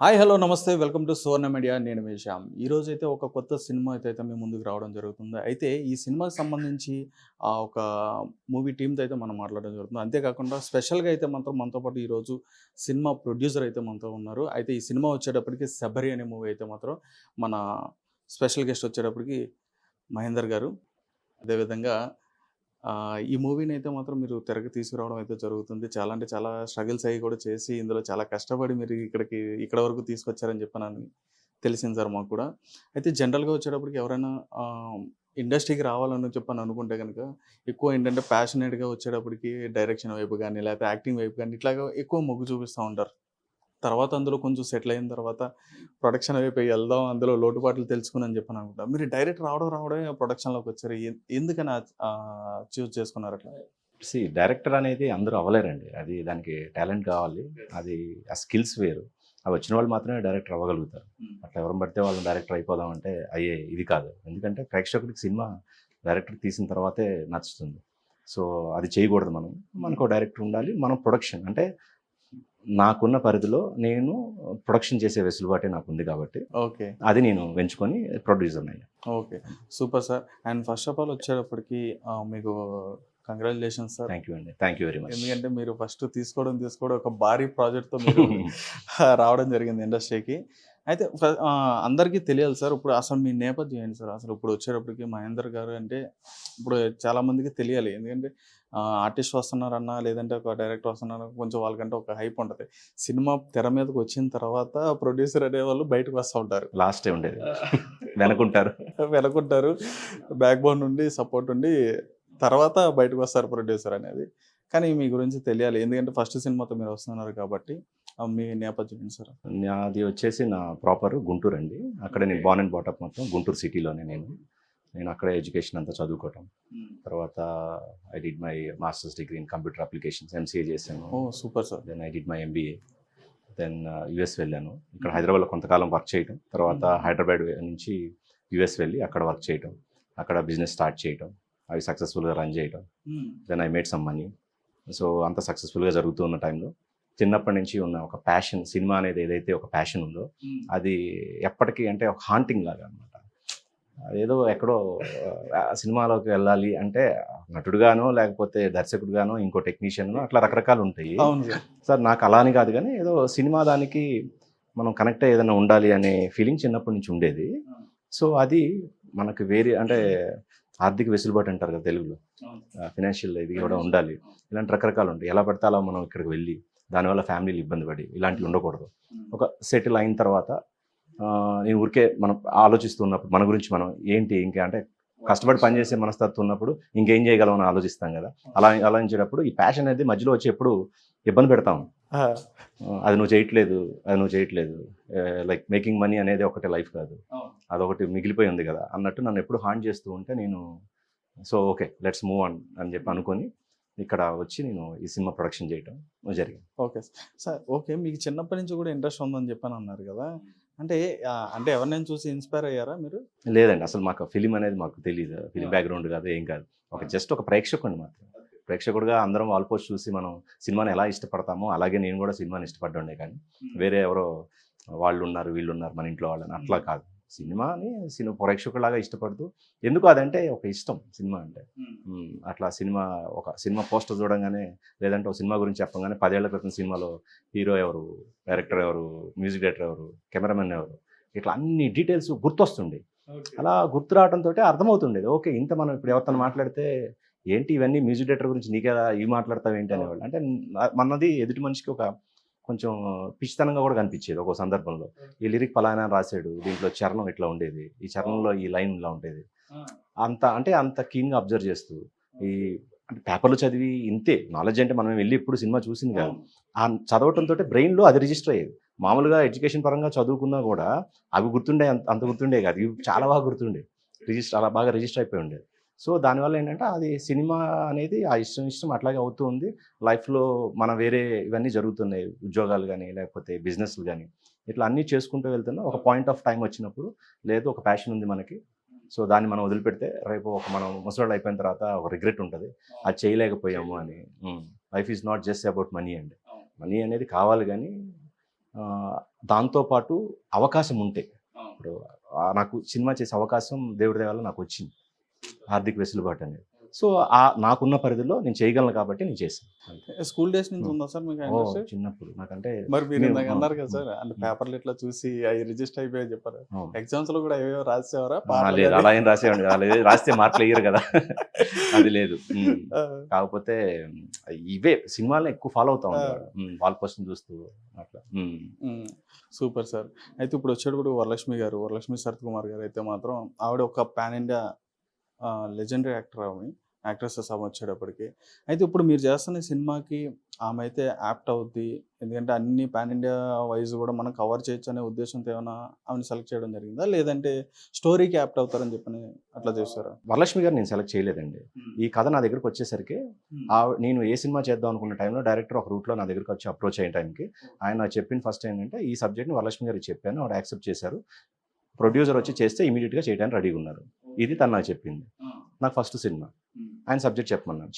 Hi hello నమస్తే welcome to Suvarna media నేను మీ శ్యామ్. ఈరోజు అయితే ఒక కొత్త సినిమా అయితే మీ ముందుకు రావడం జరుగుతుంది. అయితే ఈ సినిమాకి సంబంధించి ఒక మూవీ టీమ్‌తో అయితే మనం మాట్లాడడం జరుగుతుంది. అంతేకాకుండా స్పెషల్‌గా అయితే మాత్రం మనతో పాటు ఈరోజు సినిమా ప్రొడ్యూసర్ అయితే మనతో ఉన్నారు. అయితే ఈ సినిమా వచ్చేటప్పటికి 'శబరి' అనే మూవీ అయితే మాత్రం మన స్పెషల్ గెస్ట్ వచ్చేటప్పటికి మహేందర్ గారు. అదేవిధంగా ఈ మూవీనైతే మాత్రం మీరు తెరకి తీసుకురావడం అయితే జరుగుతుంది. చాలా అంటే చాలా స్ట్రగుల్స్ అయ్యి కూడా చేసి ఇందులో చాలా కష్టపడి మీరు ఇక్కడ వరకు తీసుకొచ్చారని చెప్పనని తెలిసింది సార్ మాకు కూడా. అయితే జనరల్‌గా వచ్చేటప్పటికి ఎవరైనా ఇండస్ట్రీకి రావాలని చెప్పని అనుకుంటే గనక ఎక్కువ ఏంటంటే ప్యాషనేట్‌గా వచ్చేటప్పటికి డైరెక్షన్ వైపు గాని, లేకపోతే యాక్టింగ్ వైపు గాని ఇట్లాగా ఎక్కువ మొగ్గు చూపిస్తా ఉంటారు. తర్వాత అందులో కొంచెం సెటిల్ అయిన తర్వాత ప్రొడక్షన్ వైపు ఎళ్దాం. అందులో లోటుపాట్లు తెలుసుకుందని చెప్పని అనుకుంటా. మీరు డైరెక్ట్ రావడమే ప్రొడక్షన్‌లోకొచ్చారు. ఎందుకని చూజ్ చేసుకున్నారు అట్లా? డైరెక్టర్ అనేది అందరూ అవ్వలేరండి. అది దానికి టాలెంట్ కావాలి. అది ఆ స్కిల్స్ వేరు. అవి వచ్చిన వాళ్ళు మాత్రమే డైరెక్టర్ అవ్వగలుగుతారు. అట్లా ఎవరిని పడితే వాళ్ళని డైరెక్టర్ అయిపోదాం అంటే అయ్యే ఇది కాదు. ఎందుకంటే ప్రేక్షకుడికి సినిమా డైరెక్టర్ తీసిన తర్వాతే నచ్చుతుంది. సో అది చేయకూడదు మనం. మనకో డైరెక్టర్ ఉండాలి. మనం ప్రొడక్షన్ అంటే నాకున్న పరిధిలో నేను ప్రొడక్షన్ చేసే వెసులుబాటే నాకుంది కాబట్టి ఓకే. అది నేను ఎంచుకొని ప్రొడ్యూసర్‌నయ్యా. Okay. Super sir. And first of all వచ్చేటప్పటికి మీకు కంగ్రాచ్యులేషన్స్ సార్. థ్యాంక్ యూ అండి. Thank you very much. ఎందుకంటే మీరు ఫస్ట్ తీసుకోవడం ఒక భారీ ప్రాజెక్ట్‌తో మీరు రావడం జరిగింది ఇండస్ట్రీకి. అయితే అందరికీ తెలియాలి సార్. ఇప్పుడు అసలు మీ నేపథ్యం ఏంటి సార్? అసలు ఇప్పుడు వచ్చేటప్పటికి మహేందర్ గారు అంటే ఇప్పుడు చాలామందికి తెలియాలి. ఎందుకంటే ఆర్టిస్ట్ వస్తున్నారన్నా, లేదంటే ఒక డైరెక్టర్ వస్తున్నారన్నా కొంచెం వాళ్ళకంటే ఒక హైప్ ఉంటది. సినిమా తెర మీదకి వచ్చిన తర్వాత ప్రొడ్యూసర్ అనేవాళ్ళు బయటకు వస్తా ఉంటారు. లాస్టే ఉండేది. వెనకుంటారు. వెనకుంటారు. బ్యాక్ బోన్ నుండి సపోర్ట్ ఉండి తర్వాత బయటకు వస్తారు ప్రొడ్యూసర్ అనేది. కానీ మీ గురించి తెలియాలి. ఎందుకంటే ఫస్ట్ సినిమాతో మీరు వస్తున్నారు కాబట్టి మీ నేపథ్యం ఏంటి సార్? నాది వచ్చేసి నా ప్రాపర్ గుంటూరు అండి. అక్కడే నేను బోర్న్ అండ్ బాటప్ మొత్తం గుంటూరు సిటీలోనే నేను అక్కడే ఎడ్యుకేషన్ అంతా చదువుకోవటం. తర్వాత I did my master's degree in computer applications MCA చేశాను. Oh! Super sir. Then I did my MBA. Then US వెళ్ళాను. ఇక్కడ హైదరాబాద్లో కొంతకాలం వర్క్ చేయటం. తర్వాత హైదరాబాద్ నుంచి యూఎస్ వెళ్ళి అక్కడ వర్క్ చేయటం. అక్కడ బిజినెస్ స్టార్ట్ చేయటం. అవి సక్సెస్ఫుల్గా రన్ చేయటం. Then I made some money. So అంత సక్సెస్ఫుల్గా జరుగుతూ ఉన్న టైంలో చిన్నప్పటి నుంచి ఉన్న ఒక ప్యాషన్, సినిమా అనేది ఏదైతే ఒక ప్యాషన్ ఉందో అది ఎప్పటికీ అంటే ఒక హాంటింగ్ లాగా అనమాట. అదేదో ఎక్కడో సినిమాలోకి వెళ్ళాలి అంటే నటుడుగానో లేకపోతే దర్శకుడుగానో ఇంకో టెక్నీషియన్‌నో అట్లా రకరకాలు ఉంటాయి. సార్ నాకు అలా అని కాదు కానీ ఏదో సినిమా దానికి మనం కనెక్ట్ అయ్యి ఏదైనా ఉండాలి అనే ఫీలింగ్ చిన్నప్పటి నుంచి ఉండేది. సో అది మనకు వేరే అంటే ఆర్థిక వెసులుబాటు అంటారు కదా తెలుగులో, ఫినాన్షియల్ ఇది కూడా ఉండాలి. ఇలాంటి రకరకాలు ఉంటాయి. ఎలా పడితే అలా మనం ఇక్కడికి వెళ్ళి దానివల్ల ఫ్యామిలీలు ఇబ్బంది పడి ఇలాంటివి ఉండకూడదు. ఒక సెటిల్ అయిన తర్వాత నేను ఊరికే మనం ఆలోచిస్తున్నప్పుడు మన గురించి మనం ఏంటి ఇంకా అంటే కష్టపడి పనిచేసే మనస్తత్వం ఉన్నప్పుడు ఇంకేం చేయగలం అని ఆలోచిస్తాం కదా. అలా ఆలోచించేటప్పుడు ఈ ప్యాషన్ అనేది మధ్యలో వచ్చి ఎప్పుడు ఇబ్బంది పెడతాం. అది నువ్వు చేయట్లేదు లైక్ మేకింగ్ మనీ అనేది ఒకటే లైఫ్ కాదు, అదొకటి మిగిలిపోయి ఉంది కదా అన్నట్టు నన్ను ఎప్పుడు హాంట్ చేస్తూ ఉంటే నేను ఓకే లెట్స్ మూవ్ ఆన్ అని చెప్పి అనుకొని ఇక్కడ వచ్చి నేను ఈ సినిమా ప్రొడక్షన్ చేయడం జరిగింది. Okay sir. ఓకే, మీకు చిన్నప్పటి నుంచి కూడా ఇంట్రెస్ట్ ఉందని చెప్పని అన్నారు కదా. అంటే ఎవరినైనా చూసి ఇన్స్పైర్ అయ్యారా మీరు? లేదండి, అసలు మాకు ఫిలిం అనేది మాకు తెలియదు. ఫిలిం బ్యాక్గ్రౌండ్ కాదు, ఏం కాదు. జస్ట్ ఒక ప్రేక్షకుడిని మాత్రం. ప్రేక్షకుడిగా అందరం ఆల్మోస్ట్ చూసి మనం సినిమాని ఎలా ఇష్టపడతామో అలాగే నేను కూడా సినిమాని ఇష్టపడ్డానే, కానీ వేరే ఎవరో వాళ్ళు ఉన్నారు వీళ్ళు ఉన్నారు మన ఇంట్లో వాళ్ళని అట్లా కాదు. సినిమా ప్రేక్షకులాగా ఇష్టపడుతూ, ఎందుకు అదంటే ఒక ఇష్టం సినిమా అంటే. అట్లా ఒక సినిమా పోస్టర్ చూడంగానే లేదంటే ఒక సినిమా గురించి చెప్పగానే 10 ఏళ్ల క్రితం సినిమాలో హీరో ఎవరు, డైరెక్టర్ ఎవరు, మ్యూజిక్ డైరెక్టర్ ఎవరు, కెమెరామెన్ ఎవరు, ఇట్లా అన్ని డీటెయిల్స్ గుర్తొస్తుండే. అలా గుర్తు రావడంతో అర్థమవుతుండేది. ఓకే, ఇంత మనం ఇప్పుడు ఎవరితో మాట్లాడితే ఏంటి ఇవన్నీ మ్యూజిక్ డైరెక్టర్ గురించి నీకేదా ఇవి మాట్లాడతావు ఏంటి అనేవాళ్ళు. అంటే మనది ఎదుటి మనిషికి ఒక కొంచెం పిచ్చితనంగా కూడా కనిపించేది ఒక సందర్భంలో. ఈ లిరిక్ పలానా రాశాడు, దీంట్లో చరణం ఇట్లా ఉండేది, ఈ చరణంలో ఈ లైన్ ఇలా ఉండేది. అంత కీన్గా అబ్జర్వ్ చేస్తూ అంటే పేపర్లు చదివి ఇంతే నాలెడ్జ్ అంటే మనం వెళ్ళి ఇప్పుడు సినిమా చూసింది కాదు. ఆ చదవటంతో బ్రెయిన్లో అది రిజిస్టర్ అయ్యేది. మామూలుగా ఎడ్యుకేషన్ పరంగా చదువుకున్నా కూడా అవి అంత గుర్తుండే కాదు, ఇవి చాలా బాగా గుర్తుండే, అలా బాగా రిజిస్టర్ అయిపోయి ఉండేది. సో దానివల్ల ఏంటంటే అది సినిమా అనేది ఆ ఇష్టం అట్లాగే అవుతూ ఉంది. లైఫ్లో మన వేరే ఇవన్నీ జరుగుతున్నాయి, ఉద్యోగాలు కానీ లేకపోతే బిజినెస్లు కానీ, ఇట్లా అన్నీ చేసుకుంటూ వెళ్తున్నా ఒక పాయింట్ ఆఫ్ టైం వచ్చినప్పుడు లేదు ఒక ప్యాషన్ ఉంది మనకి, సో దాన్ని మనం వదిలిపెడితే రేపు మనం ముసలోళ్ళు అయిపోయిన తర్వాత ఒక రిగ్రెట్ ఉంటుంది, అది చేయలేకపోయాము అని. Life is not just about money అండి. మనీ అనేది కావాలి కానీ దాంతోపాటు అవకాశం ఉంటే ఇప్పుడు నాకు సినిమా చేసే అవకాశం దేవుడి దయ వల్ల నాకు వచ్చింది, ఆర్థిక వెసులుబాటు అనేది. సో నాకున్న పరిధిలో నేను చేయగలను కాబట్టి నేను చేశాను. స్కూల్ డేస్ నుంచి ఉందా సార్ మీకు ఇండస్ట్రీ? చిన్నప్పుడు నాకంటే మరి మీరు మేము- ఇందాక అన్నారు కదా సార్, అంటే ఉమ్. పేపర్లు ఇట్లా చూసి అవి రిజిస్టర్ అయిపోయాయి చెప్పారు. అవును. ఎగ్జామ్స్ లో కూడా ఏవేవో రాసేవారా? లేదు, అలా ఏం రాసేవాడిని కాదు. లేదు, రాస్తే మార్కులు వేయరు కదా. అది లేదు. కాకపోతే ఇవే సినిమాలను ఎక్కువ ఫాలో అవుతా ఉండేవాడు, వాళ్ళ కోసం చూస్తూ అట్లా. Super sir. అయితే ఇప్పుడు వచ్చేటప్పుడు వరలక్ష్మి శరత్ కుమార్ గారు అయితే మాత్రం ఆవిడ ఒక pan India legendary actor, actresses ఆమె వచ్చేటప్పటికి. అయితే ఇప్పుడు మీరు చేస్తున్న సినిమాకి ఆమె అయితే యాప్ట్ అవుద్ది, ఎందుకంటే అన్ని పాన్ ఇండియా వైజ్ కూడా మనం కవర్ చేయొచ్చు అనే ఉద్దేశంతో ఏమైనా ఆమెను సెలెక్ట్ చేయడం జరిగిందా, లేదంటే స్టోరీకి యాప్ట్ అవుతారని చెప్పని అట్లా చేస్తారా? వరలక్ష్మి గారు నేను సెలెక్ట్ చేయలేదండి. ఈ కథ నా దగ్గరకు వచ్చేసరికి నేను ఏ సినిమా చేద్దాం అనుకున్న టైంలో డైరెక్టర్ ఒక రూట్లో నా దగ్గరకు వచ్చి అప్రోచ్ అయిన టైంకి ఆయన చెప్పిన ఫస్ట్ ఏంటంటే ఈ సబ్జెక్ట్ని వరలక్ష్మి గారికి చెప్పాను, ఆవిడ యాక్సెప్ట్ చేశారు, ప్రొడ్యూసర్ వచ్చి చేస్తే ఇమీడియట్గా చేయడానికి రెడీగా ఉన్నారు. ఇది తను నాకు చెప్పింది. నాకు ఫస్ట్ సినిమా ఆయన సబ్జెక్ట్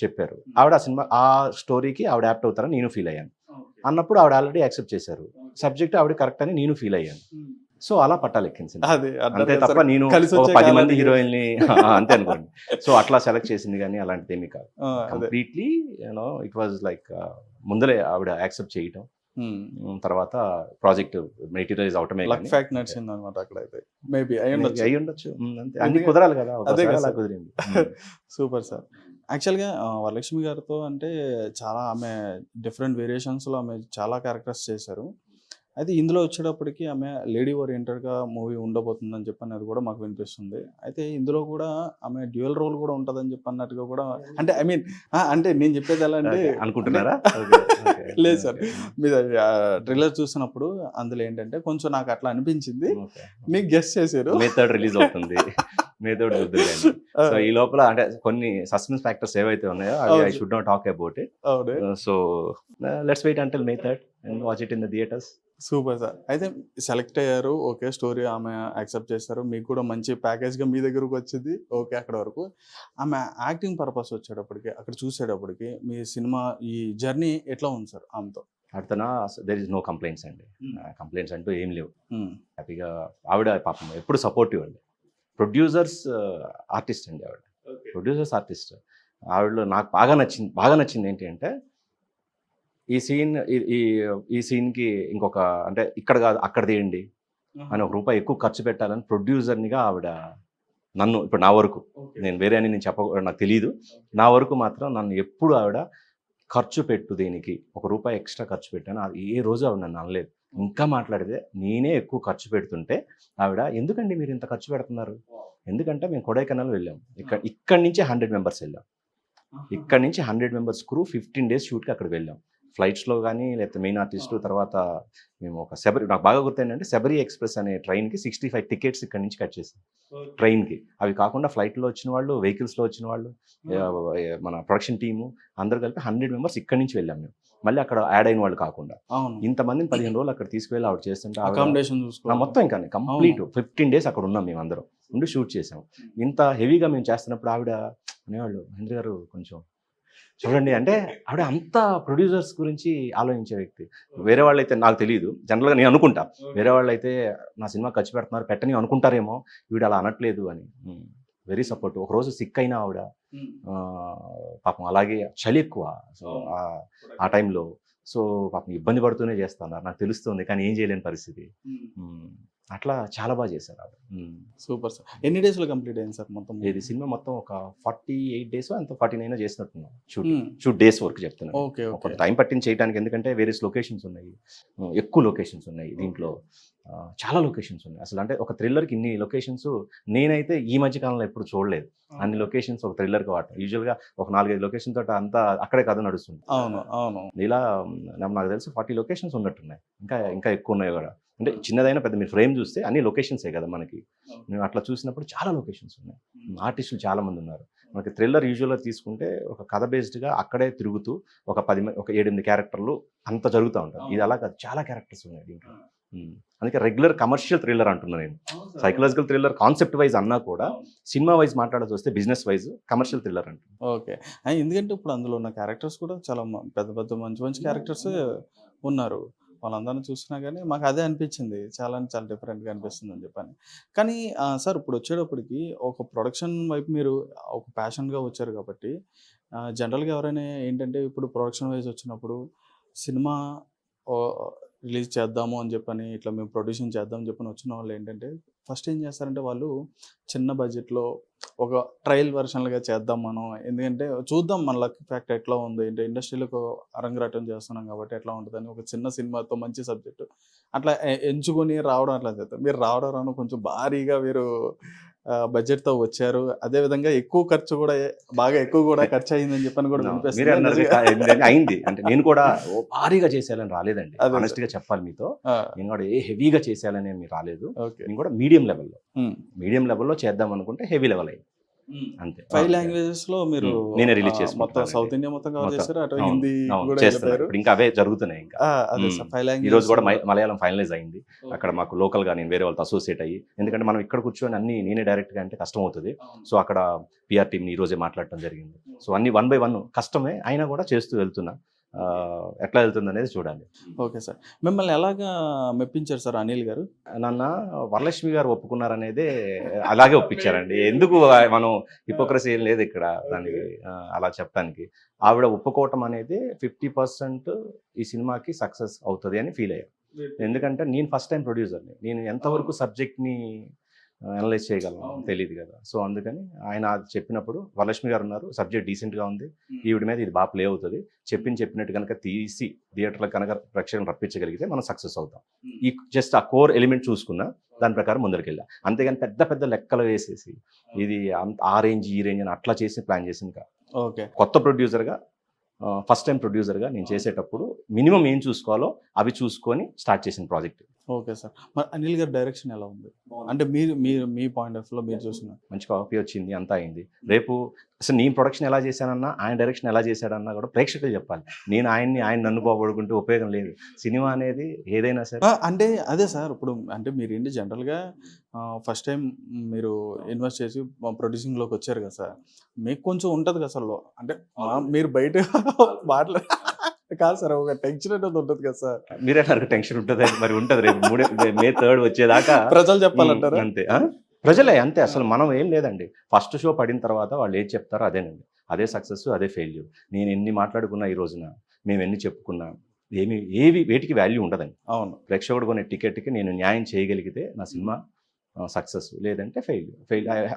చెప్పారు. ఆవిడ ఆ సినిమా ఆ స్టోరీకి ఆవిడ యాప్ట్ అవుతారని నేను ఫీల్ అయ్యాను. అన్నప్పుడు ఆవిడ ఆల్రెడీ యాక్సెప్ట్ చేశారు, సబ్జెక్ట్ ఆవిడ కరెక్ట్ అని నేను ఫీల్ అయ్యాను. సో అలా పట్టాలెక్కింది సినిమా. అంతే తప్ప నేను 10 మంది హీరోయిన్ని అంతే అనుకోండి. సో అట్లా సెలెక్ట్ చేసింది కానీ అలాంటిది ఏమీ కాదు. కంప్లీట్లీ ఇట్ వాజ్ లైక్ ముందలే ఆవిడ యాక్సెప్ట్ చేయటం, తర్వాత ప్రాజెక్ట్ మెటీరియలైజ్ అవటమే ఫ్యాక్ట్ నడిచింది అనమాట అక్కడైతే. మేబీ అయి ఉండొచ్చు. అంతే, అన్ని కుదరాలి కదా. అదే కదా అలా సార్. కుదిరింది. Super sir. యాక్చువల్గా వరలక్ష్మి గారితో అంటే చాలా ఆమె డిఫరెంట్ వేరియేషన్స్లో ఆమె చాలా క్యారెక్టర్స్ చేశారు. అయితే ఇందులో వచ్చేటప్పటికి ఆమె లేడీ ఓరియంటెడ్గా మూవీ ఉండబోతుందని చెప్పి అది కూడా మాకు వినిపిస్తుంది. అయితే ఇందులో కూడా ఆమె డ్యూయల్ రోల్ కూడా ఉంటుందని చెప్పి అన్నట్టుగా కూడా, అంటే ఐ మీన్ అంటే నేను చెప్పేది ఎలా అంటే అనుకుంటున్నారా? లేదు సార్, మీరు ట్రైలర్ చూసినప్పుడు అందులో ఏంటంటే కొంచెం నాకు అట్లా అనిపించింది, మీకు గెస్ట్ చేశారు. మే 3 రిలీజ్ అవుతుంది, మే 3 చూద్దాం కానీ. సో ఈ లోపల అంటే కొన్ని సస్పెన్స్ ఫ్యాక్టర్స్ ఏవైతే ఉన్నాయో అవి I should not talk about it. So let's wait until May 3 and watch it in the theatres. Super sir. అయితే సెలెక్ట్ అయ్యారు, ఓకే, స్టోరీ ఆమె యాక్సెప్ట్ చేస్తారు, మీకు కూడా మంచి ప్యాకేజ్గా మీ దగ్గరకు వచ్చింది, ఓకే. అక్కడ వరకు ఆమె యాక్టింగ్ పర్పస్ వచ్చేటప్పటికి అక్కడ చూసేటప్పటికి మీ సినిమా ఈ జర్నీ ఎట్లా ఉంది సార్ ఆమెతో? అతను దేర్ ఇస్ నో కంప్లైంట్స్ అండి. కంప్లైంట్స్ అంటూ ఏం లేవు. హ్యాపీగా ఆవిడ పాపం ఎప్పుడు సపోర్టివ్ అండి. ప్రొడ్యూసర్స్ ఆర్టిస్ట్ అండి ఆవిడ. Producers artist. ఆవిడలో నాకు బాగా నచ్చింది ఏంటి అంటే ఈ సీన్కి ఇంకొక అంటే ఇక్కడ కాదు అక్కడ తీయండి అని ఒక రూపాయి ఎక్కువ ఖర్చు పెట్టాలని ప్రొడ్యూసర్నిగా ఆవిడ నన్ను ఇప్పుడు నా వరకు, నేను వేరే అని నేను నాకు తెలియదు, నా వరకు మాత్రం నన్ను ఎప్పుడు ఆవిడ ఖర్చు పెట్టు దేనికి ఒక రూపాయి ఎక్స్ట్రా ఖర్చు పెట్టాను అది ఏ రోజు ఆవిడ నన్ను అనలేదు. ఇంకా మాట్లాడితే నేనే ఎక్కువ ఖర్చు పెడుతుంటే ఆవిడ ఎందుకండి మీరు ఇంత ఖర్చు పెడుతున్నారు, ఎందుకంటే మేము కొడైకెనాల్ వెళ్ళాం, ఇక్కడి నుంచి 100 మెంబర్స్ వెళ్ళాం, ఇక్కడి నుంచి 100 మెంబర్స్ క్రూ 15 days షూట్కి అక్కడికి వెళ్ళాం. ఫ్లైట్స్లో కానీ లేకపోతే మెయిన్ ఆర్టిస్టు, తర్వాత మేము ఒక నాకు బాగా గుర్తయిందంటే శబరి ఎక్స్ప్రెస్ అనే ట్రైన్కి 65 tickets ఇక్కడి నుంచి కట్ చేసాం ట్రైన్కి. అవి కాకుండా ఫ్లైట్లో వచ్చిన వాళ్ళు, వెహికల్స్లో వచ్చిన వాళ్ళు, మన ప్రొడక్షన్ టీము అందరు కలిపి 100 మెంబర్స్ ఇక్కడి నుంచి వెళ్ళాం మేము. మళ్ళీ అక్కడ యాడ్ అయిన వాళ్ళు కాకుండా ఇంతమందిని 15 రోజులు అక్కడ తీసుకువెళ్ళి ఆవిడ చేస్తుంటే మొత్తం ఇంకా కంప్లీట్ 15 days అక్కడ ఉన్నాం మేము అందరం ఉండి షూట్ చేసాం. ఇంత హెవీగా మేము చేస్తున్నప్పుడు ఆవిడ అనేవాళ్ళు, మహేంద్ర గారు కొంచెం చూడండి అంటే ఆవిడ అంత ప్రొడ్యూసర్స్ గురించి ఆలోచించే వ్యక్తి. వేరే వాళ్ళు అయితే నాకు తెలియదు, జనరల్గా నేను అనుకుంటా వేరే వాళ్ళు అయితే నా సినిమా ఖర్చు పెడుతున్నారు పెట్టని అనుకుంటారేమో, వీడు అలా అనట్లేదు అని. Very support. ఒకరోజు సిక్ అయినా ఆవిడ పాపం అలాగే చలి ఎక్కువ సో ఆ టైంలో, సో పాపం ఇబ్బంది పడుతూనే చేస్తున్నారు నాకు తెలుస్తుంది, కానీ ఏం చేయలేని పరిస్థితి. అట్లా చాలా బాగా చేశారు ఆవిడ. Super sir. ఎన్ని డేస్లో కంప్లీట్ అయింది సార్ మొత్తం ఇది సినిమా? మొత్తం ఒక 48 days అంత 49 చేసినట్టున్నాం షూట్ డేస్ వర్క్ చెప్తున్నాను. ఒక టైం పట్టింది చేయడానికి, ఎందుకంటే వేరియస్ లొకేషన్స్ ఉన్నాయి, ఎక్కువ లొకేషన్స్ ఉన్నాయి దీంట్లో, చాలా లొకేషన్స్ ఉన్నాయి. అసలు అంటే ఒక థ్రిల్లర్కి ఇన్ని లొకేషన్స్ నేనైతే ఈ మధ్య కాలంలో ఎప్పుడు చూడలేదు. అన్ని లొకేషన్స్ ఒక థ్రిల్లర్కి వాడటం, యూజువల్గా ఒక 4-5 లొకేషన్ తోట అంతా అక్కడే కథ నడుస్తుంది. ఇలా నాకు తెలిసి 40 లొకేషన్స్ ఉన్నట్టున్నాయి, ఇంకా ఎక్కువ ఉన్నాయి కూడా. అంటే చిన్నదైనా పెద్ద మీరు ఫ్రేమ్ చూస్తే అన్ని లొకేషన్సే కదా మనకి. మేము అట్లా చూసినప్పుడు చాలా లొకేషన్స్ ఉన్నాయి, ఆర్టిస్టులు చాలా మంది ఉన్నారు. మనకి థ్రిల్లర్ యూజువల్గా తీసుకుంటే ఒక కథ బేస్డ్గా అక్కడే తిరుగుతూ ఒక 7-8 క్యారెక్టర్లు అంత జరుగుతూ ఉంటారు. ఇది అలా కాదు, చాలా క్యారెక్టర్స్ ఉన్నాయి దీంట్లో. అందుకే రెగ్యులర్ కమర్షియల్ థ్రిల్లర్ అంటున్నాను నేను. సైకలాజికల్ థ్రిల్లర్ కాన్సెప్ట్ వైజ్ అన్నా కూడా సినిమా వైజ్ మాట్లాడాల్సి వస్తే బిజినెస్ వైజ్ కమర్షియల్ థ్రిల్లర్ అంటున్నాను. ఓకే. ఎందుకంటే ఇప్పుడు అందులో ఉన్న క్యారెక్టర్స్ కూడా చాలా పెద్ద మంచి క్యారెక్టర్స్ ఉన్నారు. వాళ్ళందరిని చూసినా కానీ మాకు అదే అనిపించింది. చాలా అంటే చాలా డిఫరెంట్‌గా అనిపిస్తుందని చెప్పని. కానీ సార్ ఇప్పుడు వచ్చేటప్పటికి ఒక ప్రొడక్షన్ వైపు మీరు ఒక ప్యాషన్‌గా వచ్చారు కాబట్టి జనరల్‌గా ఎవరైనా ఏంటంటే ఇప్పుడు ప్రొడక్షన్ వైస్ వచ్చినప్పుడు సినిమా ఓహ్, రిలీజ్ చేద్దాము అని చెప్పని ఇట్లా మేము ప్రొడ్యూసింగ్ చేద్దాం అని చెప్పని వచ్చిన వాళ్ళు ఏంటంటే ఫస్ట్ ఏం చేస్తారంటే వాళ్ళు చిన్న బడ్జెట్‌లో ఒక ట్రయల్ వెర్షన్‌లుగా చేద్దాం మనం. ఎందుకంటే చూద్దాం మన లక్ ఫ్యాక్టర్ ఎట్లా ఉంది. అంటే ఇండస్ట్రీ‌లోకి అరంగేట్రం చేస్తున్నాం కాబట్టి ఎట్లా ఉంటదని ఒక చిన్న సినిమాతో మంచి సబ్జెక్ట్ అట్లా ఎంచుకొని రావడం అట్లా చేస్తారు. మీరు రావడం రాను కొంచెం భారీగా మీరు బడ్జెట్‌తో వచ్చారు. అదే విధంగా ఎక్కువ ఖర్చు కూడా బాగా ఎక్కువ కూడా ఖర్చు అయిందని చెప్పని కూడా మీరే వినిపిస్తుంది. అన్నారు నిజంగా ఏంటంటే అయింది. అంటే నేను కూడా ఓ భారీగా చేసేయాలని రాలేదండి. అదే సార్. ఆనెస్ట్‌గా చెప్పాలి మీతో. ఆ! నేను కూడా హెవీగా చేసేయాలని ఏమి రాలేదు. ఓకే. నేను కూడా మీడియం లెవెల్‌లో. హ్మ్. మీడియం లెవెల్‌లో చేద్దాం అనుకుంటే హెవీ లెవెల్ అయింది. అంతే. 5 లాంగ్వేజెస్‌లో మీరు నేనే రిలీజ్ మొత్తం చేసుకుంటున్నానండి. సౌత్ ఇండియా మొత్తం కవర్ మొత్తం. చేసారు. అటు అవును. హిందీ అవును. కూడా చేస్తున్నా. వెళ్ళిపోయారు. ఇప్పుడు ఇంకా అవే జరుగుతున్నాయి ఇంకా. అదే హ్మ్. సార్ 5 ఈ లాంగ్వేజెస్ రోజు కూడా మలయాళం ఫైనలైజ్ అయింది. అక్కడ మాకు లోకల్‌గా నేను వేరే వాళ్ళతో అసోసియేట్ అయ్యి, ఎందుకంటే మనం ఇక్కడ కూర్చొని అన్నీ నేనే డైరెక్ట్‌గా అంటే కష్టం అవుతది. సో, అక్కడ పీఆర్ టీమ్‌ని ఈ రోజే మాట్లాడటం జరిగింది. సో, అన్నీ వన్ బై వన్ కష్టమే. అయినా కూడా చేస్తూ వెళ్తున్నా. ఎట్లా వెళ్తుందనేది చూడాలి. Okay sir. మిమ్మల్ని ఎలాగా మెప్పించారు సార్ అనిల్ గారు? నన్ను వరలక్ష్మి గారు ఒప్పుకున్నారనేదే అలాగే ఒప్పించారండి. ఎందుకు మనం హిపోక్రసీ ఏం లేదు ఇక్కడ దానికి అలా చెప్పడానికి. ఆవిడ ఒప్పుకోవటం అనేది 50% ఈ సినిమాకి సక్సెస్ అవుతది అని ఫీల్ అయ్యాను. ఎందుకంటే నేను ఫస్ట్ టైం ప్రొడ్యూసర్‌ని. నేను ఎంతవరకు సబ్జెక్ట్‌ని అనలైజ్ చేయగలను తెలీదు కదా! సో, అందుకని ఆయన అది చెప్పినప్పుడు వరలక్ష్మి గారు ఉన్నారు. సబ్జెక్ట్ డీసెంట్‌గా ఉంది. ఈవిడ మీద ఇది ప్లే అవుతది. చెప్పినట్టు గనక తీసి థియేటర్‌లో కనుక ప్రేక్షకులను రప్పించగలిగితే మనం సక్సెస్ అవుతాం. ఈ జస్ట్ ఆ కోర్ ఎలిమెంట్ చూసుకున్నా దాని ప్రకారం ముందరికెళ్ళా. అంతేగాని పెద్ద పెద్ద లెక్కలు వేసేసి ఇది ఆ రేంజ్, ఈ రేంజ్ అని అట్లా చేసి ప్లాన్ చేసింది కాదు. ఓకే. కొత్త ప్రొడ్యూసర్‌గా ఫస్ట్ టైమ్ ప్రొడ్యూసర్‌గా నేను చేసేటప్పుడు మినిమమ్ ఏం చూసుకోవాలో అవి చూసుకొని స్టార్ట్ చేసిన ప్రాజెక్ట్. Okay sir. మరి అనిల్ గారి డైరెక్షన్ ఎలా ఉంది? అంటే మీరు మీరు మీ పాయింట్ ఆఫ్ వ్యూలో మీరు చూసిన మంచి కాపీ వచ్చింది. అంతా అయింది. రేపు అసలు నేను ప్రొడక్షన్ ఎలా చేశానన్నా, ఆయన డైరెక్షన్ ఎలా చేశాడన్నా కూడా ప్రేక్షకులు చెప్పాలి. ఆయన నన్ను పోగొట్టుకుంటే ఉపయోగం లేదు. సినిమా అనేది ఏదైనా సరే అంటే అదే సార్ ఇప్పుడు అంటే మీరేంటి జనరల్‌గా ఫస్ట్ టైమ్ మీరు ఇన్వెస్ట్ చేసి ప్రొడ్యూసింగ్‌లోకి వచ్చారు కదా సార్. మీకు కొంచెం ఉంటది కదా సార్ అంటే మీరు బయట మాట్లా కాదు సార్ ఒక టెన్షన్ అనేది ఉంటది కదా సార్. మీరన్నారు టెన్షన్ ఉంటది. మరి ఉంటది రేపు మే 3 వచ్చేదాకా ప్రజలు చెప్పాలంటారా? అంతే. ప్రజలే అంతే. అసలు మనం ఏం లేదండి. ఫస్ట్ షో పడిన తర్వాత వాళ్ళు ఏది చెప్తారో అదేనండి. అదే సక్సెస్, అదే ఫెయిల్యూర్. నేను ఎన్ని మాట్లాడుకున్నా ఈ రోజున, మేము ఎన్ని చెప్పుకున్నా వేటికి వాల్యూ ఉండదండి. అవును. ప్రేక్షకుడు కొనే టికెట్‌కి నేను న్యాయం చేయగలిగితే నా సినిమా సక్సెస్. లేదంటే failure.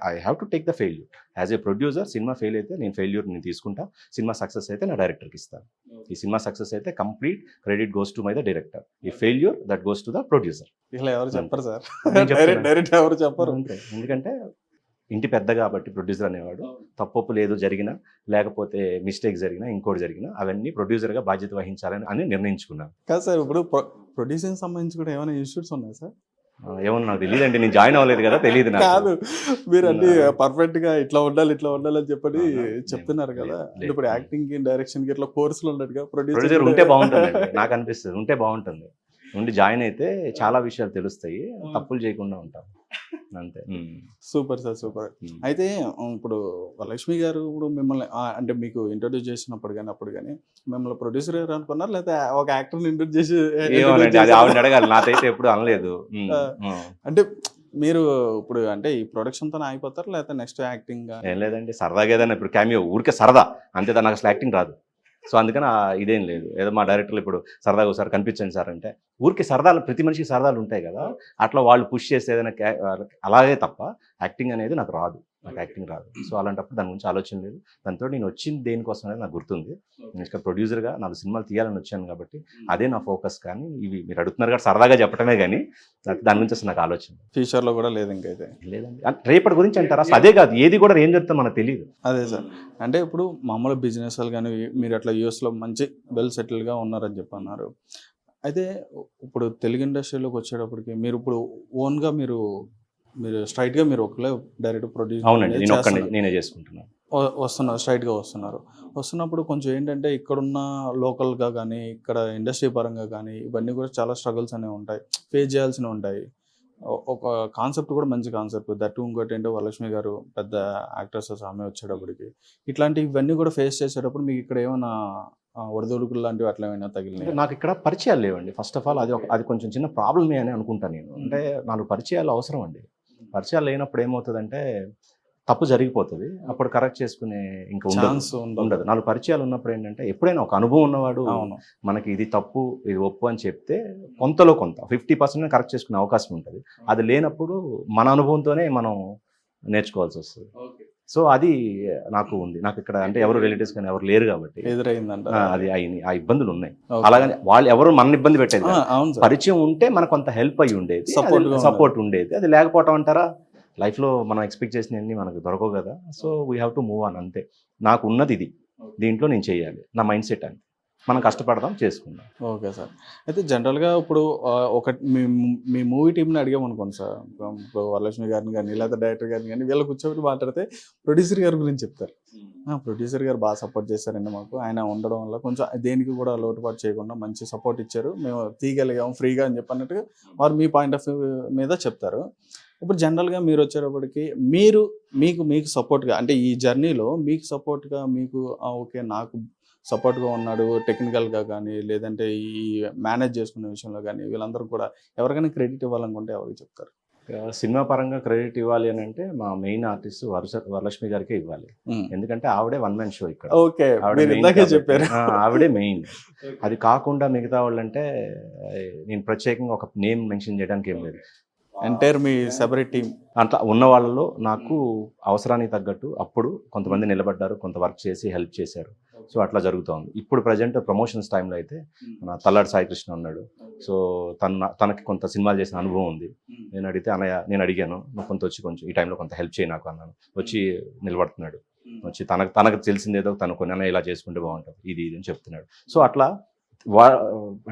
I have to take the failure. As a producer cinema fail అయితే నేను తీసుకుంటా. సినిమా సక్సెస్ అయితే నా డైరెక్టర్‌కి ఇస్తాను. ఈ సినిమా సక్సెస్ అయితే complete credit goes to the director. ఈ failure that goes to the producer. ఇలా ఎవరు చెప్పరు సార్. నేను చెప్తున్నా. డైరెక్ట్ ఎవరు చెప్పరు. అంతే. ఎందుకంటే ఇంటి పెద్ద కాబట్టి ప్రొడ్యూసర్ అనేవాడు తప్పొప్పు లేదు జరిగినా, లేకపోతే మిస్టేక్ జరిగినా, ఇంకోటి జరిగినా అవన్నీ ప్రొడ్యూసర్‌గా బాధ్యత వహించాలని నిర్ణయించుకున్నాను. కాదు సార్ ఇప్పుడు ప్రొడ్యూసింగ్ సంబంధించి కూడా ఏమైనా ఇన్స్టిట్యూట్స్ ఉన్నాయా సార్? ఏమో నాకు తెలీదండి. నేను జాయిన్ అవ్వలేదు కదా! తెలీదు నాకు. కాదు. మీరు అన్ని పర్ఫెక్ట్‌గా ఇట్లా ఉండాలి అని చెప్పని చెప్తున్నారు కదా! లేదు. ఇప్పుడు యాక్టింగ్‌కి, డైరెక్షన్‌కి ఇట్లా కోర్సులు ఉన్నట్టుగా ప్రొడ్యూసర్ ఉంటే బాగుంటుందండి. నాకు అనిపిస్తది. ఉంటే బాగుంటుంది. ఉండి జాయిన్ అయితే చాలా విషయాలు తెలుస్తాయి. తప్పులు చేయకుండా ఉంటాం. అంతే. Super sir. సూపర్. అయితే ఇప్పుడు వరలక్ష్మి గారు ఇప్పుడు మిమ్మల్ని అంటే మీకు ఇంట్రొడ్యూస్ చేసినప్పుడు గాని, అప్పుడు గాని మిమ్మల్ని ప్రొడ్యూసర్ గారు అనుకున్నారా? లేకపోతే ఒక యాక్టర్‌ని ఇంట్రొడ్యూస్ ఏమోనండి. అది ఆవిడని అడగాలి. నాకైతే ఎప్పుడు అనలేదు. అంటే మీరు ఇప్పుడు అంటే ఈ ప్రొడక్షన్‌తోనే ఆగిపోతారా? లేకపోతే నెక్స్ట్ యాక్టింగా? ఏం లేదండి. సరదాగా ఏదైనా ఇప్పుడు క్యామియో ఊరికే సరదా. అంతే నాకు అసలు యాక్టింగ్ రాదు. సో, అందుకని ఇదేం లేదు. ఏదో మా డైరెక్టర్లు ఇప్పుడు సరదాగా ఒకసారి కనిపించండి సార్ అంటే, ఊరికే సరదాలు ప్రతి మనిషికి సరదాలు ఉంటాయి కదా! అట్లా వాళ్ళు పుష్ చేసి ఏదైనా అలాగే తప్ప యాక్టింగ్ అనేది నాకు రాదు. నాకు యాక్టింగ్ రాదు. సో, అలాంటప్పుడు దాని గురించి ఆలోచన లేదు. దాంతోటి నేను వచ్చింది దేనికోసం అనేది నాకు గుర్తుంది. నేను ఇక్కడ ప్రొడ్యూసర్‌గా 4 సినిమాలు తీయాలని వచ్చాను కాబట్టి అదే నా ఫోకస్. కానీ ఇవి మీరు అడుగుతున్నారు కాబట్టి సరదాగా చెప్పడమే గానీ దాని గురించి అసలు నాకు ఆలోచన ఫ్యూచర్‌లో కూడా లేదు ఇంకైతే. లేదండి. రేపటి గురించి అంటారా? అసలు అదే కాదు. ఏది కూడా ఏం జరుగుతుందో మనకు తెలీదు. అదే సార్. అంటే ఇప్పుడు మామూలు బిజినెస్ వాళ్ళు గాని మీరు అట్లా యూఎస్‌లో మంచి వెల్ సెటిల్డ్‌గా ఉన్నారని చెప్పన్నారు. అయితే ఇప్పుడు తెలుగు ఇండస్ట్రీలోకి వచ్చేటప్పటికి మీరు ఇప్పుడు ఓన్‌గా మీరు స్ట్రెయిట్‌గా మీరు ఒకళ్ళే డైరెక్ట్ ప్రొడ్యూస్ అవునండి. నేను ఒక్కడినే నేనే చేసుకుంటున్నాను. వస్తున్నారు. స్ట్రెయిట్‌గా వస్తున్నారు. వస్తున్నప్పుడు కొంచెం ఏంటంటే ఇక్కడున్న లోకల్‌గా గానీ, ఇక్కడ ఇండస్ట్రీ పరంగా గానీ, ఇవన్నీ కూడా చాలా స్ట్రగుల్స్ అనేవి ఉంటాయి. ఫేస్ చేయాల్సినవి ఉంటాయి. ఒక కాన్సెప్ట్ కూడా మంచి కాన్సెప్ట్. దట్ ఇంకోటేంటో వరలక్ష్మి గారు పెద్ద యాక్ట్రెసెస్ ఆమె వచ్చేటప్పటికి. ఇట్లాంటివన్నీ కూడా ఫేస్ చేసేటప్పుడు మీకు ఇక్కడ ఏమన్నా ఒడిదుడుకులు లాంటివి అట్లా ఏమైనా అంటే తగిలినాయి? నాకు ఇక్కడ పరిచయాలు లేవండి. ఫస్ట్ ఆఫ్ ఆల్ అది కొంచెం చిన్న ప్రాబ్లమే అని అనుకుంటాను నేను. అంటే నాకు పరిచయాలు అవసరం అండి. పరిచయాలు లేనప్పుడు ఏమవుతుందంటే తప్పు జరిగిపోతుంది. అప్పుడు కరెక్ట్ చేసుకునే ఇంకా ఛాన్స్ ఉండదు. 4 పరిచయాలు ఉన్నప్పుడు ఏంటంటే ఎప్పుడైనా ఒక అనుభవం ఉన్నవాడు అవును. మనకి ఇది తప్పు ఇది ఒప్పు అని చెప్తే కొంతలో కొంత 50% కరెక్ట్ చేసుకునే అవకాశం ఉంటుంది. అది లేనప్పుడు మన అనుభవంతోనే మనం నేర్చుకోవాల్సి వస్తుంది. సో అది నాకు ఉంది. నాకు ఇక్కడ అంటే ఎవరు రిలేటివ్స్ కానీ ఎవరు లేరు కాబట్టి ఎదురైందంట. అది ఆ ఇబ్బందులు ఉన్నాయి. Okay. అలాగని వాళ్ళు ఎవరు మన ఇబ్బంది పెట్టేది కాదు. అవును సార్. పరిచయం ఉంటే మనకు కొంత హెల్ప్ అయ్యి ఉండేది, Support గా సపోర్ట్ ఉండేది. అది లేకపోవటం అంటారా, లైఫ్లో మనం ఎక్స్పెక్ట్ చేసినవన్నీ మనకు దొరకవు కదా. So we have to move on అంతే. నాకు ఉన్నది ఇది, దీంట్లో నేను చేయాలి, నా మైండ్ సెట్ అని. మనం కష్టపడదాం, చేసుకుందాం. Okay sir. అయితే జనరల్గా ఇప్పుడు ఒక మీ మూవీ టీంని అడిగామనుకోండి సార్, ఇప్పుడు వరలక్ష్మి గారిని కానీ లేదా డైరెక్టర్ గారిని కానీ వీళ్ళు కూర్చోబెట్టి మాట్లాడితే ప్రొడ్యూసర్ గారి గురించి చెప్తారు. ప్రొడ్యూసర్ గారు బాగా సపోర్ట్ చేశారండి మాకు, ఆయన ఉండడం వల్ల కొంచెం దేనికి కూడా లోటుపాటు చేయకుండా మంచి సపోర్ట్ ఇచ్చారు, మేము తీయగలిగాము ఫ్రీగా అని చెప్పి అన్నట్టుగా వారు మీ పాయింట్ ఆఫ్ వ్యూ మీద చెప్తారు. ఇప్పుడు జనరల్గా మీరు వచ్చేటప్పటికి మీకు సపోర్ట్గా అంటే ఈ జర్నీలో మీకు సపోర్ట్గా మీకు ఓకే నాకు సపోర్ట్గా ఉన్నాడు టెక్నికల్గా కానీ లేదంటే ఈ మేనేజ్ చేసుకునే విషయంలో కానీ వీళ్ళందరూ కూడా ఎవరికైనా క్రెడిట్ ఇవ్వాలనుకుంటే ఎవరికి చెప్తారు? సినిమా పరంగా క్రెడిట్ ఇవ్వాలి అని అంటే మా మెయిన్ ఆర్టిస్ట్ వరలక్ష్మి గారికే ఇవ్వాలి. ఎందుకంటే ఆవిడే వన్ మ్యాన్ షో ఇక్కడ. ఓకే, ఆవిడే main ఇందాకే కాబట్టి. చెప్పారు. ఆవిడే మెయిన్. అది కాకుండా మిగతా వాళ్ళంటే నేను ప్రత్యేకంగా ఒక నేమ్ మెన్షన్ చేయడానికి ఏం లేదు. ఎంటైర్ మీ సెపరేట్ టీమ్ అట్లా ఉన్న వాళ్ళలో నాకు అవసరానికి తగ్గట్టు అప్పుడు కొంతమంది నిలబడ్డారు, కొంత వర్క్ చేసి హెల్ప్ చేశారు. సో అట్లా జరుగుతోంది. ఇప్పుడు ప్రజెంట్ ప్రమోషన్స్ టైంలో అయితే మన తల్లాడి సాయికృష్ణ ఉన్నాడు. సో తనకి కొంత సినిమాలు చేసిన అనుభవం ఉంది. నేను అడిగితే అన్నయ్య, నేను అడిగాను, నువ్వు కొంత వచ్చి కొంచెం ఈ టైంలో కొంత హెల్ప్ చేయి నాకు అన్నాను. వచ్చి నిలబడుతున్నాడు. వచ్చి తనకు తెలిసిందేదో తను కొన్ని అన్న ఇలా చేసుకుంటే బాగుంటుంది, ఇది అని చెప్తున్నాడు. సో అట్లా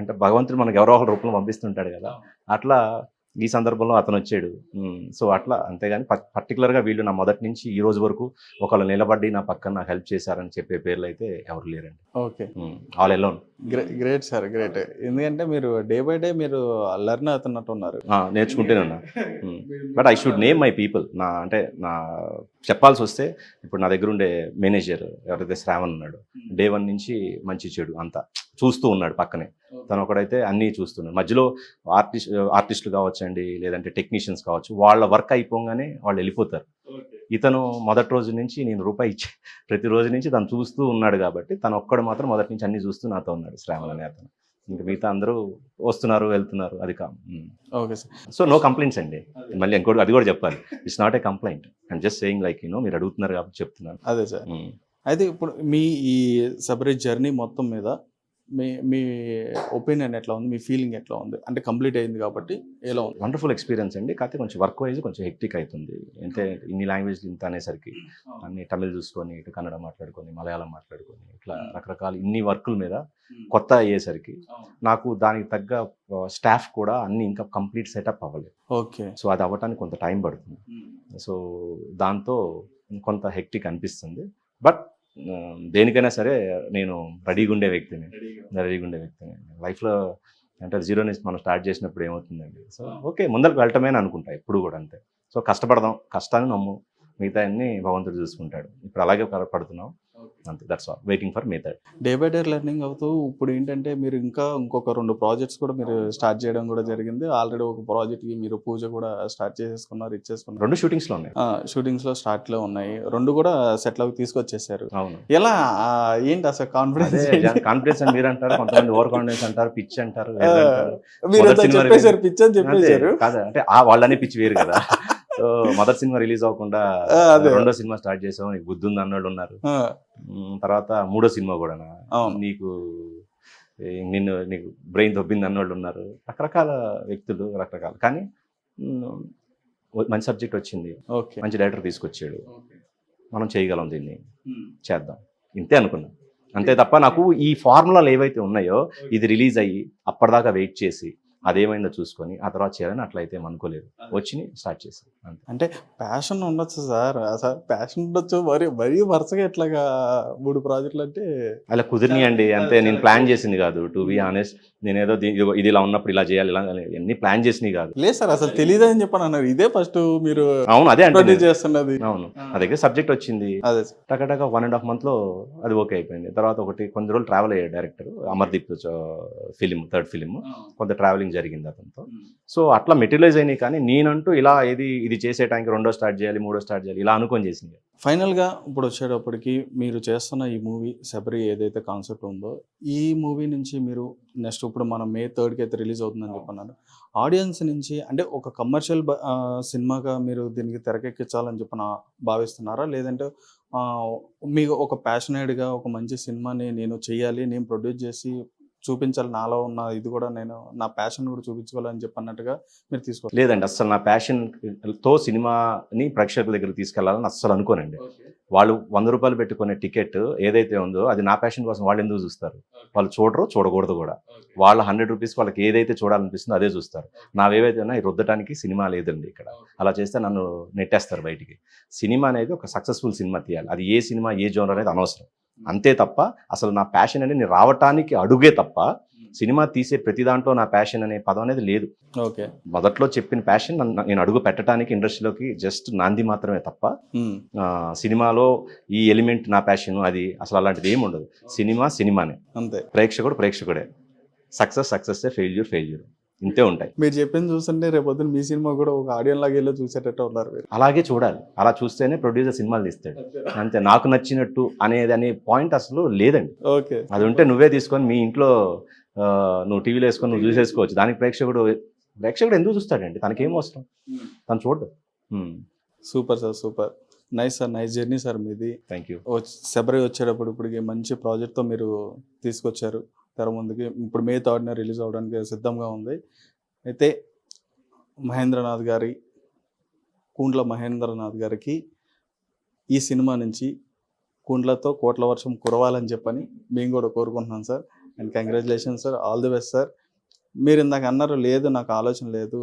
అంటే భగవంతుడు మనకు ఎవరో ఒకరి రూపంలో పంపిస్తుంటాడు కదా. అట్లా ఈ సందర్భంలో అతను వచ్చాడు. సో అట్లా అంతేగాని పర్టికులర్గా వీళ్ళు నా మొదటి నుంచి ఈ రోజు వరకు ఒకళ్ళు నిలబడి నా పక్కన నాకు హెల్ప్ చేశారని చెప్పే పేర్లు అయితే ఎవరు లేరండి. Okay, all alone. Great sir, great. ఎందుకంటే మీరు డే బై డే మీరు లెర్న్ అవుతున్నట్టు ఉన్నారు. నేర్చుకుంటూనే ఉన్నా. But I should name my people. అంటే నా చెప్పాల్సి వస్తే ఇప్పుడు నా దగ్గర ఉండే మేనేజర్ ఎవరైతే శ్రావణ్ ఉన్నాడు, డే 1 నుంచి మంచి చెడు అంతా చూస్తూ ఉన్నాడు పక్కనే. తను ఒకడైతే అన్నీ చూస్తున్నాడు. మధ్యలో ఆర్టిస్టులు కావచ్చండి, లేదంటే టెక్నీషియన్స్ కావచ్చు, వాళ్ళ వర్క్ అయిపోగానే వాళ్ళు వెళ్ళిపోతారు. ఇతను మొదటి రోజు నుంచి నేను రూపాయి ఇచ్చి ప్రతి రోజు నుంచి తను చూస్తూ ఉన్నాడు కాబట్టి తను ఒక్కడు మాత్రం మొదటి నుంచి అన్ని చూస్తూ నాతో ఉన్నాడు, శ్రావణ్ అనే అతను. ఇంకా మిగతా అందరూ వస్తున్నారు వెళ్తున్నారు, అది కాదు. Okay sir. So no complaints అండి. మళ్ళీ ఇంకోటి అది కూడా చెప్పాలి, it's not a complaint. I'm just saying like మీరు అడుగుతున్నారు కాబట్టి చెప్తున్నాను. అదే సార్. అయితే ఇప్పుడు మీ ఈ సెపరేట్ జర్నీ మొత్తం మీద మీ ఒపీనియన్ ఎట్లా ఉంది, మీ ఫీలింగ్ ఎట్లా ఉంది? అంటే కంప్లీట్ అయింది కాబట్టి ఎలా ఉంది? వండర్ఫుల్ ఎక్స్పీరియన్స్ అండి. కాకపోతే కొంచెం వర్క్ వైజ్ కొంచెం హెక్టిక్ అవుతుంది. అంటే ఇన్ని లాంగ్వేజ్లు ఇంత అనేసరికి అన్ని తమిళ్ చూసుకొని, ఇటు కన్నడ మాట్లాడుకొని, మలయాళం మాట్లాడుకొని, ఇట్లా రకరకాల ఇన్ని వర్కుల మీద కొత్త అయ్యేసరికి నాకు దానికి తగ్గ స్టాఫ్ కూడా అన్ని ఇంకా కంప్లీట్ సెటప్ అవ్వలేదు. ఓకే. సో అది అవ్వటానికి కొంత టైం పడుతుంది. సో దాంతో కొంత హెక్టిక్ అనిపిస్తుంది. బట్ దేనికైనా సరే నేను రెడీగా ఉండే వ్యక్తిని. లైఫ్లో అంటే 0 నుంచి మనం స్టార్ట్ చేసినప్పుడు ఏమవుతుందండి. సో ఓకే, ముందరకు వెళ్ళటమే అని అనుకుంటా ఎప్పుడు కూడా అంతే. సో కష్టపడదాం, కష్టాన్ని నమ్ము, మిగతా అన్ని భగవంతుడు చూసుకుంటాడు. ఇప్పుడు అలాగే పడుతున్నాం అంతే. That's all. Waiting for method. Day by day learning అవుతూ ఇప్పుడు ఏంటంటే మీరు ఇంకొక 2 ప్రాజెక్ట్స్ కూడా మీరు స్టార్ట్ చేయడం కూడా జరిగింది. ఆల్రెడీ ఒక ప్రాజెక్ట్కి మీరు పూజ కూడా స్టార్ట్ చేసేసుకున్నారు, ఇచ్చేసుకున్నారు. 2 షూటింగ్స్లో ఉన్నాయి. షూటింగ్స్లో స్టార్ట్లో ఉన్నాయి. 2 కూడా సెట్లోకి తీసుకొచ్చేసారు. అవును. ఎలా ఏంటి అసలు కాన్ఫిడెన్స్? కాన్ఫిడెన్స్ అని మీరు అంటారు, కొంతమంది ఓవర్ కాన్ఫిడెన్స్ అంటారు, పిచ్ అంటారు. మీరు చెప్పేశారు పిచ్ అని చెప్పేశారు. కాదా అంటే వాళ్ళనే పిచ్ వేరు కదా. సో మొదటి సినిమా రిలీజ్ అవ్వకుండా 2వ సినిమా స్టార్ట్ చేసావు, నీకు బుద్ధి ఉంది అన్నోళ్ళు ఉన్నారు. తర్వాత 3వ సినిమా కూడా నీకు బ్రెయిన్ దొబ్బింది అన్నోళ్ళు ఉన్నారు. రకరకాల వ్యక్తులు, రకరకాల. కానీ మంచి సబ్జెక్ట్ వచ్చింది, మంచి డైరెక్టర్ తీసుకొచ్చాడు, మనం చేయగలం, దీన్ని చేద్దాం, ఇంతే అనుకున్నాం. అంతే తప్ప నాకు ఈ ఫార్ములాలు ఏవైతే ఉన్నాయో ఇది రిలీజ్ అయ్యి అప్పటిదాకా వెయిట్ చేసి అదేమైందో చూసుకొని ఆ తర్వాత చేయాలని అట్లయితే ఏం అనుకోలేదు. వచ్చి స్టార్ట్ చేశాను అంతే. అంటే ప్యాషన్ ఉండొచ్చు సార్. అసలు ప్యాషన్ ఉండొచ్చు. మరీ వరుసగా ఇట్లాగా 3 ప్రాజెక్టులు అంటే అలా కుదిరినాయండి అంతే. నేను ప్లాన్ చేసింది కాదు. టు బీ ఆనెస్ట్ నేనేదో ఇదిగో ఇది ఇలా ఉన్నప్పుడు ఇలా చేయాలి ఇలా అన్నీ ప్లాన్ చేసినవి కాదు. లేదు సార్, అసలు తెలియదని చెప్పని అన్నారు. ఇదే ఫస్ట్ మీరు అవును అదే అంటే ప్రొడ్యూస్ చేస్తున్నది. అవును నా దగ్గర సబ్జెక్ట్ వచ్చింది. అదే సార్. టకటక 1.5 monthలో అది ఓకే అయిపోయింది. తర్వాత కొన్ని రోజులు ట్రావెల్ అయ్యాడు director Amardeep film, third film కొంత ట్రావెలింగ్ జరిగింది అతనితో. సో అట్లా మెటీరియలైజ్ అయినాయి. కానీ నేనంటూ ఇలా ఇది చేసే టైంకి 2వ స్టార్ట్ చేయాలి 3వ స్టార్ట్ చేయాలి ఇలా అనుకొని చేసింది. ఫైనల్గా ఇప్పుడు వచ్చేటప్పటికి మీరు చేస్తున్న ఈ మూవీ శబరి ఏదైతే కాన్సెప్ట్ ఉందో, ఈ మూవీ నుంచి మీరు నెక్స్ట్ ఇప్పుడు మనం May 3rd అయితే రిలీజ్ అవుతుందని చెప్పన్నారు. ఆడియన్స్ నుంచి అంటే ఒక కమర్షియల్ సినిమాగా మీరు దీనికి తెరకెక్కించాలని చెప్పిన భావిస్తున్నారా? లేదంటే మీకు ఒక ప్యాషనేట్గా ఒక మంచి సినిమాని నేను చేయాలి, నేను ప్రొడ్యూస్ చేసి చూపించాలి, నాలో ఉన్న ఇది కూడా నేను నా ప్యాషన్ కూడా చూపించుకోవాలని చెప్పన్నట్టుగా మీరు తీసుకోవాలి? లేదండి, అస్సలు నా ప్యాషన్తో సినిమాని ప్రేక్షకుల దగ్గర తీసుకెళ్లాలని అస్సలు అనుకోనండి. వాళ్ళు 100 రూపాయలు పెట్టుకునే టికెట్ ఏదైతే ఉందో అది నా ప్యాషన్ కోసం వాళ్ళు ఎందుకు చూస్తారు? వాళ్ళు చూడరు, చూడకూడదు కూడా. వాళ్ళ 100 రూపీస్ వాళ్ళకి ఏదైతే చూడాలనిపిస్తుందో అదే చూస్తారు. నావేవైతే రుద్దటానికి సినిమా లేదండి ఇక్కడ. అలా చేస్తే నన్ను నెట్టేస్తారు బయటికి. సినిమా అనేది ఒక సక్సెస్ఫుల్ సినిమా తీయాలి. అది ఏ సినిమా ఏ జోనర్ అనేది అనవసరం. అంతే తప్ప అసలు నా ప్యాషన్ అనేది నేను రావటానికి అడుగే తప్ప సినిమా తీసే ప్రతి దాంట్లో నా ప్యాషన్ అనే పదం అనేది లేదు. ఓకే, మొదట్లో చెప్పిన ప్యాషన్ నేను అడుగు పెట్టడానికి ఇండస్ట్రీలోకి జస్ట్ నాంది మాత్రమే తప్ప సినిమాలో ఈ ఎలిమెంట్ నా ప్యాషన్ అది అసలు అలాంటిది ఏమి ఉండదు. సినిమానే అంతే. ప్రేక్షకుడే. సక్సెస్ ఫెయిల్యూర్ ఇంతే ఉంటాయి. మీరు చెప్పింది చూస్తుంటే రేపొద్దున మీ సినిమా కూడా ఒక ఆడియన్ లాగా వెళ్ళి చూసేటట్టు ఉన్నారు మీరు. అలాగే చూడాలి. అలా చూస్తేనే ప్రొడ్యూసర్ సినిమాలు తీస్తాడు. అంతే. నాకు నచ్చినట్టు అనే పాయింట్ అసలు లేదండి. ఓకే, అది ఉంటే నువ్వే తీసుకొని మీ ఇంట్లో నువ్వు టీవీలో వేసుకొని నువ్వు చూసేసుకోవచ్చు. దానికి ప్రేక్షకుడు ఎందుకు చూస్తాడండి? తనకేం అవసరం? తను చూడదు. Super sir, super. Nice sir, nice journey sir మీది. Thank you. శబరి వచ్చేటప్పుడు ఇప్పటికి మంచి ప్రాజెక్ట్తో మీరు తీసుకొచ్చారు తెర ముందుకి. ఇప్పుడు May 3rd రిలీజ్ అవ్వడానికి సిద్ధంగా ఉంది. అయితే కూండ్ల మహేంద్రనాథ్ గారికి ఈ సినిమా నుంచి కుండ్లతో కోట్ల వర్షం కురవాలని చెప్పని మేము కూడా కోరుకుంటున్నాం sir. And congratulations sir, all the best sir. మీరు ఇందాక అన్నారు, లేదు నాకు ఆలోచన లేదు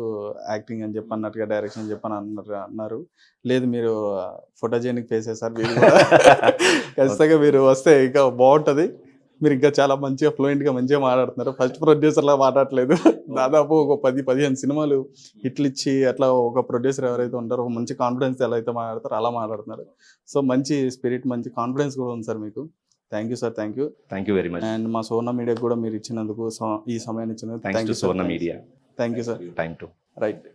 యాక్టింగ్ అని చెప్పి అన్నట్టుగా, డైరెక్షన్ అని చెప్పని అన్నారు. లేదు, మీరు ఫోటోజెనిక్ ఫేసే సార్ మీరు కూడా. ఖచ్చితంగా మీరు వస్తే ఇంకా బాగుంటుంది. మీరు ఇంకా చాలా మంచిగా ఫ్లూయెంట్గా మంచిగా మాట్లాడుతున్నారు. ఫస్ట్ ప్రొడ్యూసర్లా మాట్లాడట్లేదు. దాదాపు ఒక 10-15 సినిమాలు హిట్లు ఇచ్చి అట్లా ఒక ప్రొడ్యూసర్ ఎవరైతే ఉంటారో ఒక మంచి కాన్ఫిడెన్స్ ఎలా అయితే మాట్లాడతారో అలా మాట్లాడుతున్నారు. సో మంచి స్పిరిట్, మంచి కాన్ఫిడెన్స్ కూడా ఉంది సార్ మీకు. Thank you sir, thank you very much. And మా సువర్ణ మీడియాకి కూడా మీరు ఇచ్చినందుకు, ఈ సమయాన్ని ఇచ్చినందుకు thank you Suvarna media. Thank you sir. Right,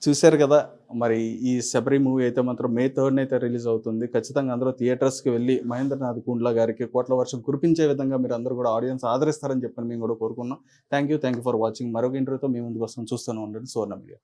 చూశారు కదా. మరి ఈ శబరి మూవీ అయితే మాత్రం May 3rd అయితే రిలీజ్ అవుతుంది. ఖచ్చితంగా అందరూ థియేటర్స్కి వెళ్ళి మహేంద్రనాథ్ కుండ్ల గారికి కోట్ల వర్షం కురిపించే విధంగా మీరు అందరూ కూడా ఆడియన్స్ ఆదరిస్తారని చెప్పని మేము కూడా కోరుకున్నాం. Thank you for watching. మరొక ఇంటర్వ్యూతో మీ ముందుకు వస్తాం. చూస్తూనే ఉండండి సువర్ణ మీడియా.